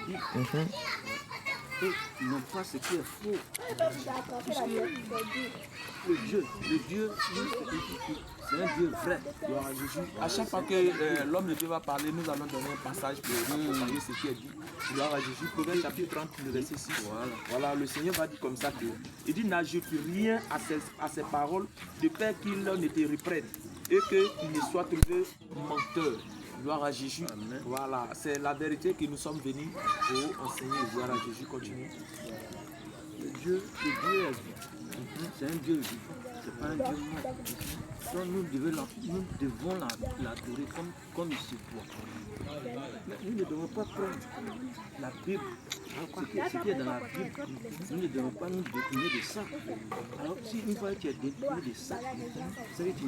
Bible. Et non pas ce qui est faux. Le Dieu, c'est un Dieu vrai. À chaque fois que l'homme de Dieu va parler, nous allons donner un passage pour parler ce qui est dit. Gloire à Jésus. Proverbe chapitre 30, le verset 6. Voilà, le Seigneur va dire comme ça que il dit n'ajoute rien à ses paroles de peur qu'il ne te reprenne et qu'il ne soit trouvé menteur. Gloire à Jésus. Amen. Voilà, c'est la vérité que nous sommes venus pour enseigner. Gloire à Jésus. Continue. Le Dieu est vivant. C'est un Dieu vivant. C'est pas un Dieu mort. Donc nous devons l'adorer comme il se doit. Mais nous ne devons pas prendre la Bible, ce qui est dans la Bible, nous ne devons pas nous détourner de ça. Alors si une fois tu es détourné de ça, c'est que tu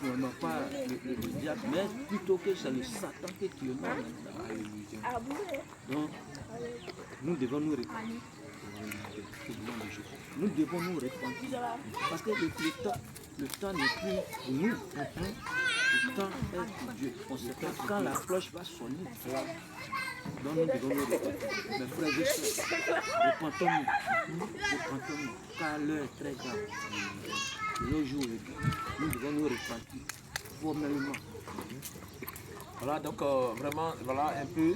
n'honores pas le diable, mais plutôt que c'est le Satan que tu honores. Donc nous devons nous repentir. Nous devons nous repentir. Parce que le temps n'est plus pour nous. Le temps est pour Dieu. On sait que quand la cloche va sonner, donc nous devons nous repentir. Mes frères et sœurs, repentons-nous. Repentons-nous. Car l'heure est très grave. Nos jours, nous devons nous repentir formellement. Voilà, donc vraiment, voilà un peu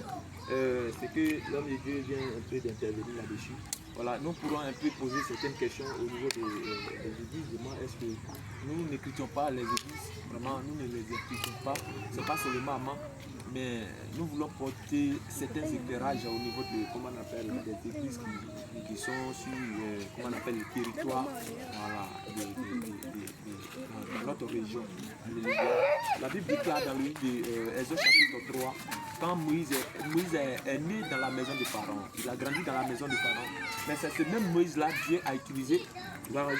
ce que l'homme de Dieu vient un peu d'intervenir là-dessus. Voilà, nous pourrons un peu poser certaines questions au niveau des églises. Vraiment, est-ce que nous n'écrions pas les églises? Vraiment, nous ne les écrions pas. Ce n'est pas seulement amant, mais nous voulons porter certains éclairages au niveau de, comment on appelle, des églises qui sont sur, comment on appelle, le territoire, voilà, de notre région. La Bible déclare dans le livre d'Exode chapitre 3, quand Moïse est né dans la maison de Pharaon, il a grandi dans la maison de Pharaon. Mais c'est ce même Moïse-là, Dieu a utilisé.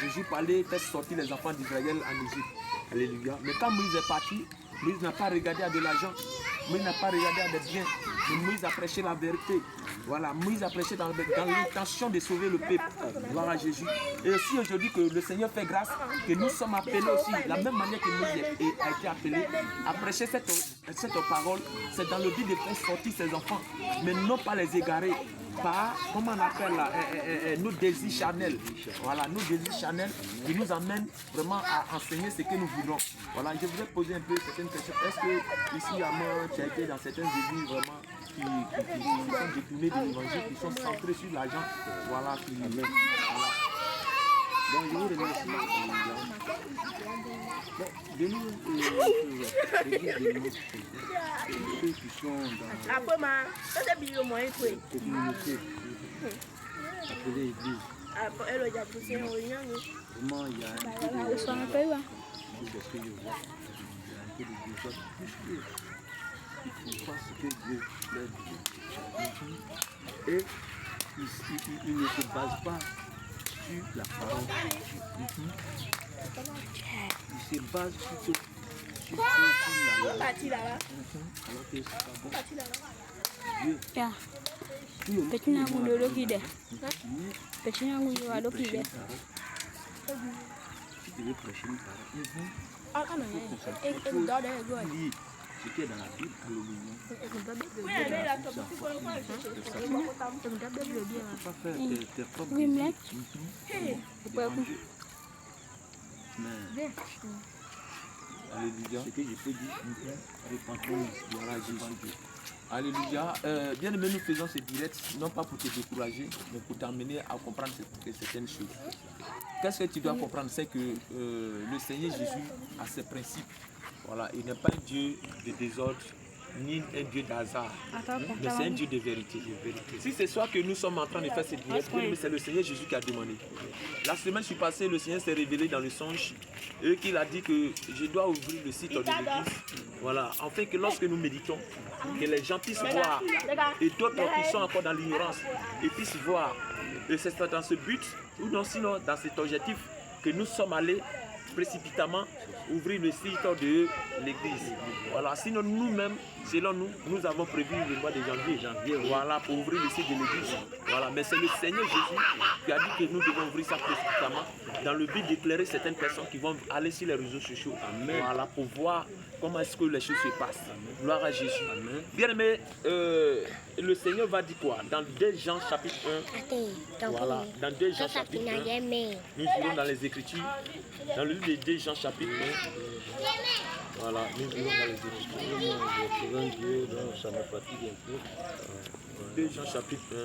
Jésus parlait, fait sortir les enfants d'Israël en Égypte. Alléluia. Mais quand Moïse est parti, Moïse n'a pas regardé à de l'argent. Moïse n'a pas regardé à des biens. Mais Moïse a prêché la vérité. Voilà, Moïse a prêché dans l'intention de sauver le peuple. Gloire à Jésus. Et aussi aujourd'hui que le Seigneur fait grâce, que nous sommes appelés aussi, la même manière que Moïse a été appelé, à prêcher cette parole, c'est dans le but de faire sortir ses enfants, mais non pas les égarer par, comment on appelle là, nos désirs charnels. Voilà, nos désirs charnels qui nous amènent vraiment à enseigner ce que nous voulons. Voilà, je voudrais poser un peu certaines questions. Est-ce que ici à Mont, tu as été dans certaines églises vraiment qui sont détournées de l'évangile, qui sont centrées sur l'argent? Voilà, qui voilà. Donc je vous remercie. De nous, ceux qui sont dans la communauté appelée église. Vraiment, il y a un peu de ce que je vois. Il y a un peu de désordre. Ils font pas ce que Dieu leur dit. Et ils ne se basent pas sur la parole. Ils se basent sur la alors que c'est pas bon. Dieu. Pechina ngulolo kide. Pechina ngulolo kide. Si tu veux prêcher une parole, il faut lire ce qui est dans la Bible. Alléluia. Pas faire tes propres mais Alléluia. ce que je peux dire, repentons-nous. Gloire à Jésus. Alléluia. Bien aimé, nous faisons ce direct, non pas pour te décourager, mais pour t'amener à comprendre certaines choses. Qu'est-ce que tu dois comprendre? C'est que le Seigneur Jésus a ses principes. Voilà, il n'est pas un Dieu de désordre, ni un Dieu d'hasard, mais c'est un Dieu de vérité. Si c'est soit que nous sommes en train de faire ce direct, c'est le Seigneur Jésus qui a demandé. La semaine passée, le Seigneur s'est révélé dans le songe et qu'il a dit que je dois ouvrir le site de l'église. Voilà, afin que lorsque nous méditons, que les gens puissent voir et d'autres qui sont encore dans l'ignorance et puissent voir. Et c'est dans ce but, ou non sinon dans cet objectif, que nous sommes allés précipitamment ouvrir le site de l'église. Voilà, sinon nous-mêmes, selon nous, nous avons prévu le mois de janvier. Voilà, pour ouvrir le site de l'église. Voilà, mais c'est le Seigneur Jésus qui a dit que nous devons ouvrir ça précipitamment dans le but d'éclairer certaines personnes qui vont aller sur les réseaux sociaux. Amen. Voilà, pour voir comment est-ce que les choses se passent. Amen. Gloire à Jésus. Amen. Bien aimé, le Seigneur va dire quoi? Dans 2 Jean chapitre 1. Voilà, dans 2 Jean chapitre 1. Nous irons dans les Écritures. Dans le livre de 2 Jean chapitre 1. Voilà, nous irons dans les Écritures. Dieu, donc ça me fatigue un peu. 2 Jean chapitre